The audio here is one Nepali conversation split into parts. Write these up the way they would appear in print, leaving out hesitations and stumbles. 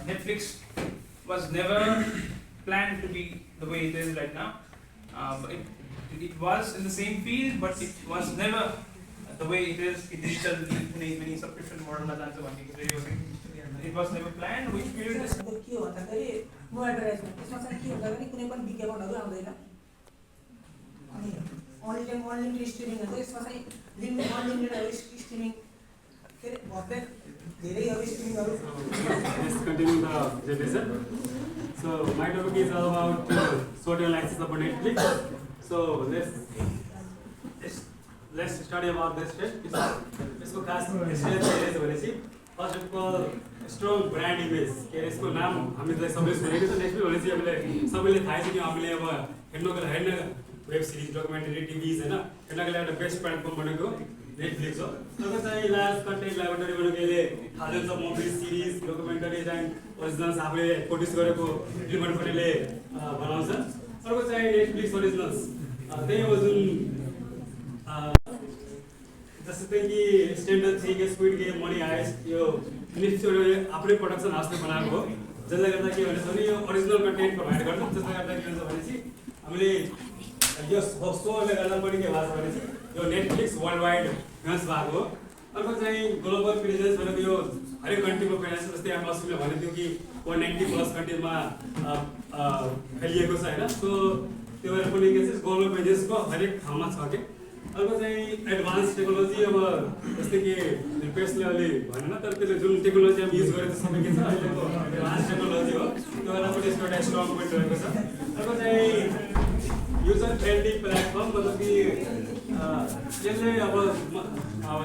Netflix was never planned to be the way it is right now. But it was in the same field, but it was never the way it is in digital, many subscription model. It was never planned. Which period is no advertisement. It's not like you can be given another only streaming. This was unlimited streaming. Let's continue the presentation. So my topic is all about social access of Netflix. So let's study about this step. इसको खास स्टेज के भनेपछि first of all strong brand image के यसको नाम हामीले सबैले सुनेको छ नेक्स्ट भनेपछि हामीले सबैले थाहा छ कि हामीले अब हेर्न वेब सिरिज डकुमेन्टरी टिभीज हैन हेर्नको लागि एउटा बेस्ट प्लेटफर्म बनेको नेटफ्लिक्स हो तब चाहिँ लार्ज कन्टेन्ट ल्याबोरेटरी बनेको यसले thousands of movies series documentaries and originals आफूले प्रोड्युस गरेको डिमान्ड पनेले बनाउँछ अर्को चाहिँ नेटफ्लिक्स ओरिजिनल्स त्यही हो जुन जस्तै कि standard thing squid game money heist यो नेटफ्लिक्स आफूले प्रोडक्सन हाउसले बनाएको हो जसले गर्दा के भन्छ भने यो ओरिजिनल कन्टेन्ट प्रोभाइड गर्छ जसले गर्दा के भन्छ भनेपछि हामीले यो सोले गर्दा पनि के भएको छ भनेपछि यो नेटफ्लिक्स वर्ल्ड वाइड फेमस भएको हो अर्को चाहिँ ग्लोबल प्रेजेन्स भनेको यो हरेक कन्ट्रीको प्रेजेन्स जस्तै हामी अस्तिले भनेको थियो कि 190 प्लस कन्ट्रीमा फैलिएको छ हैन सो त्यो भएर पनि के छ ग्लोबल प्रेजेन्सको हरेक ठाउँमा छ के अर्को चाहिँ एडभान्स टेक्नोलोजी अब जस्तै कि रिक्वेस्टले अलि भनेन तर त्यसले जुन टेक्नोलोजी हामी युज गरेको सबै के छ अहिलेको एडभान्स टेक्नोलोजी हो त्यो भएर पनि यसको एउटा स्ट्रङ पोइन्ट रहेको छ अर्को चाहिँ युजर फ्रेन्डली प्लेटफर्म मतलब कि यसले अब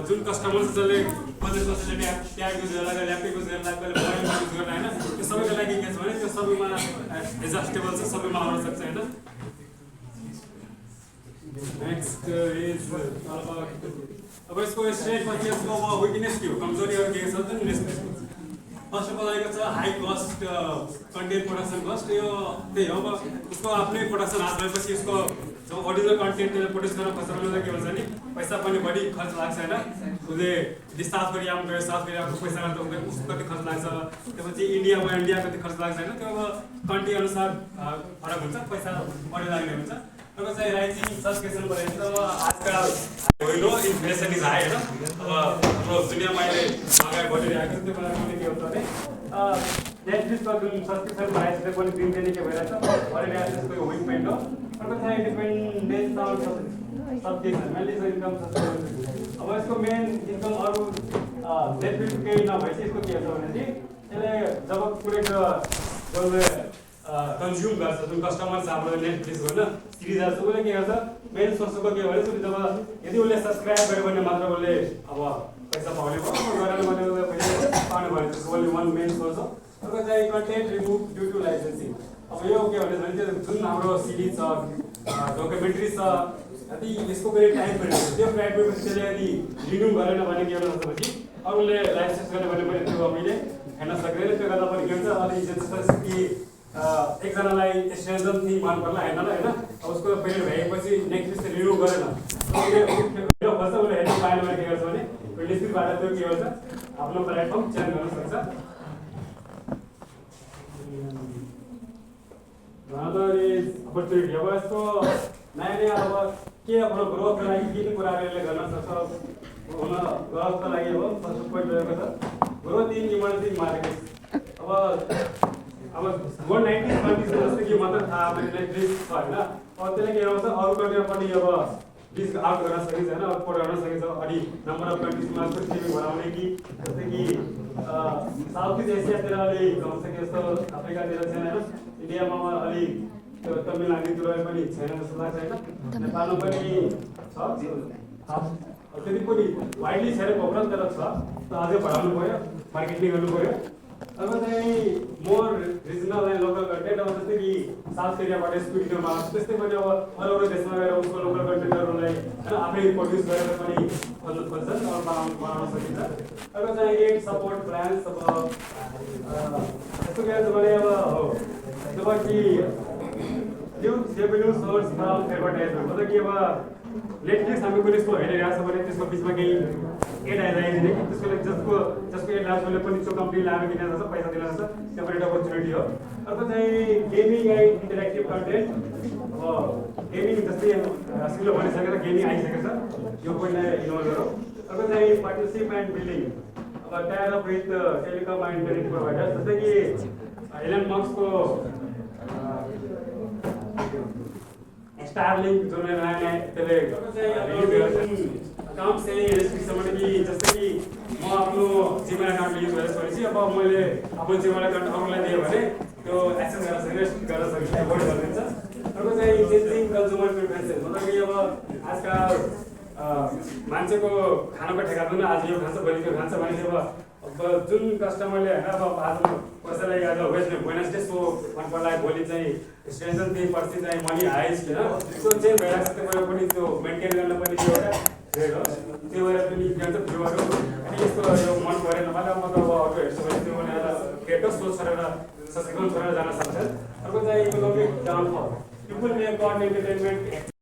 जुन कस्टमर्स जसले कसैले ट्याग युज गर्दा ल्यापटप युज गर्दा कहिले मोबाइल युज गर्दा हैन त्यो सबैको लागि के छ भने त्यो सबैमा एडजस्टेबल छ सबैमा आउन सक्छ हैन नेक्स्ट इज ऑल अबाउट अब यसको स्ट्रेट पछि यसको विकनेस के हो कमजोरीहरु के छ त नेक्स्ट फर्स्ट अफ अल आएको छ high cost content production cost यो त्यही हो अब उसको आफ्नै प्रोडक्सन हात भएपछि यसको जो ओरिजिनल कन्टेन्ट प्रोड्युस गर्न खोज्दा के भन्छ नि पैसा पनि बढी खर्च लाग्छ हैन उसले साउथ कोरियामा गयो साउथ कोरियाको पैसा लाग्दा उसको कति खर्च लाग्छ त्यसपछि इन्डिया कति खर्च लाग्छ हैन त्यो अब कन्ट्री अनुसार फरक हुन्छ पैसा बढी लाग्ने हुन्छ अब चाहिँ राइजिङ सब्सक्रिप्सन भनेको अब आजकल होइन इन्फ्लेसन इज हाई हैन अब हाम्रो दुनियाँमा अहिले महँगाई बढिरहेको छ त्यो बेला पनि के हुन्छ भने नेटफ्लिक्सको जुन सब्सक्रिप्सन प्राइस त्यो पनि दिन दिनै के भइरहेछ बढिरहेको छ त्यसको विक पोइन्ट हो अर्को चाहिँ independence of subscription mainly income subscription अब यसको मेन इन्कम अरू नेटफ्लिक्स केही नभएपछि यसको के हुन्छ भने चाहिँ यसले जब कुनै जसले कन्ज्युम गर्छ जुन कस्टमर्स हाम्रो नेटफ्लिक्स गर्न सिरिज हेर्छ उसले के गर्छ मेन सोर्सको के भने जब यदि उसले सब्सक्राइब गर्यो भने मात्र उसले अब पैसा पाउने भयो गरेन भने उसले पैसा पाउने भयो त्यसको ओन्ली वान मेन सोर्स हो अर्को चाहिँ content remove due to licensing अब यो के भने जुन हाम्रो सिरिज छ डकुमेन्ट्री छ यदि यसको कुनै टाइम पिरियड छ त्यो टाइम पिरियड त्यसले यदि रिन्यू गरेन भने के हुन्छ भने अरूले लाइसेन्स गर्ने भने पनि त्यो हामीले हेर्न सक्दैन त्यो गर्दा पनि के हुन्छ अलि जस्तो कि एकजनालाई स्ट्रेन्जर थिङ मन पर्ला हैन र हैन अब उसको पिरियड भएपछि नेक्स्ट रिन्यू गरेन उसले फर्स्ट उसले हेर्न पाएन भने के गर्छ भने नेटफ्लिक्सबाट त्यो के गर्छ आफ्नो प्लेटफर्म चेन्ज गर्न सक्छ another is opportunity अब यसको नयाँ अब के आफ्नो ग्रोथको लागि के कुराहरू यसले गर्न सक्छ हुन ग्रोथको लागि हो फर्स्ट पोइन्ट रहेको छ ग्रोथ इन इमर्जिङ मार्केट अब 190 कन्ट्रीज जस्तो कि मात्र थाहा मैले नेटफ्लिक्स छ हैन अब त्यसले के गर्छ अरू कन्ट्रीमा पनि अब डिस्क आउट गर्न सकिन्छ हैन अब पोर्ट गर्न सकिन्छ अलि नम्बर अफ कन्ट्रीजमा स्पेसिफिक बनाउने कि जस्तै कि साउथ इस्ट एसियातिर अलि कम से जस्तो अफ्रिकातिर छैन हैन इन्डियामा अलि तमिलनाडुतिर पनि छैन जस्तो लाग्छ हैन नेपालमा पनि छ त्यति पनि वाइडली छैन प्रोग्राम तर छ अझै बढाउनु पर्यो मार्केटिङ गर्नु पर्यो अब चाहिँ more regional and local content अब जस्तै कि साउथ कोरियाबाट स्क्विडमा त्यस्तै पनि अब अरू देशमा गएर उसको लोकल कन्टेन्टहरूलाई हैन आफै प्रोड्युस गरेर पनि खोज्छन् और बनाउन सकिन्छ अब चाहिँ एड सपोर्ट प्लान्स अब यस्तो के छ भने अब हो जब कि news revenue source from advertisement मतलब कि अब नेटफ्लिक्स हामी कुनै शो हेरिरहेको छ भने त्यसको बिचमा केही एड आइदिने कि त्यसको लागि जसको एड लाग्छ उसले पनि त्यो कम्पनी लाएर किनेर जान्छ पैसा दिएर जान्छ त्यो पनि एउटा अपर्च्युनिटी हो। अर्को चाहिँ गेमिङ एन्ड इन्टरेक्टिभ कन्टेन्ट। अब गेमिङ जस्तै सिलो भनिसकेर गेमिङ आइसकेको छ, यो पनि इन्भल्भ गरौँ। अर्को चाहिँ पार्टनरसिप एन्ड बिल्डिङ। अब tyre up with telecom and internet provider, जस्तै कि एलन मस्कको स्टारलिङ्क जुन नयाँ त्यसले अकाउन्ट सेलिङ रेस्ट्रिक्सनबाट कि जस्तै कि म आफ्नो जिमेल अकाउन्ट युज गरेपछि अब मैले आफ्नो जिमेल अकाउन्ट अरूलाई दिएँ भने त्यो एक्सेस गर्न सक्ने रेस्ट्रिक्ट गर्न सक्ने एभोइड गरिदिन्छ। अर्को चाहिँ चेन्जिङ कन्ज्युमर प्रिफरेन्सेस, मतलब कि अब आजकल मान्छेको खानाको ठेगा पनि आज यो खान्छ भोलि त्यो खान्छ भने अब जुन कस्टमरले होइन अब आज कसैलाई आज वेडनेसडे सो मन पर्ला, भोलि चाहिँ स्टेसन दिए पर्सि चाहिँ मनी हाइज होइन त्यो चेन्ज भइरहेको छ, त्यो पनि त्यो मेन्टेन गर्न पनि त्यो एउटा ट्रेड हो। त्यो भएर पनि के भन्छ भ्युहरू अनि यस्तो यो मन परेन मलाई म त अब अटो हेर्छु भने त्यो पनि एउटा केटो सोच छोडेर सस्टेन छोडेर जान सक्छ। अर्को चाहिँ इकोनोमिक डाउनफल, पिपुल मे गट एन्टरटेनमेन्ट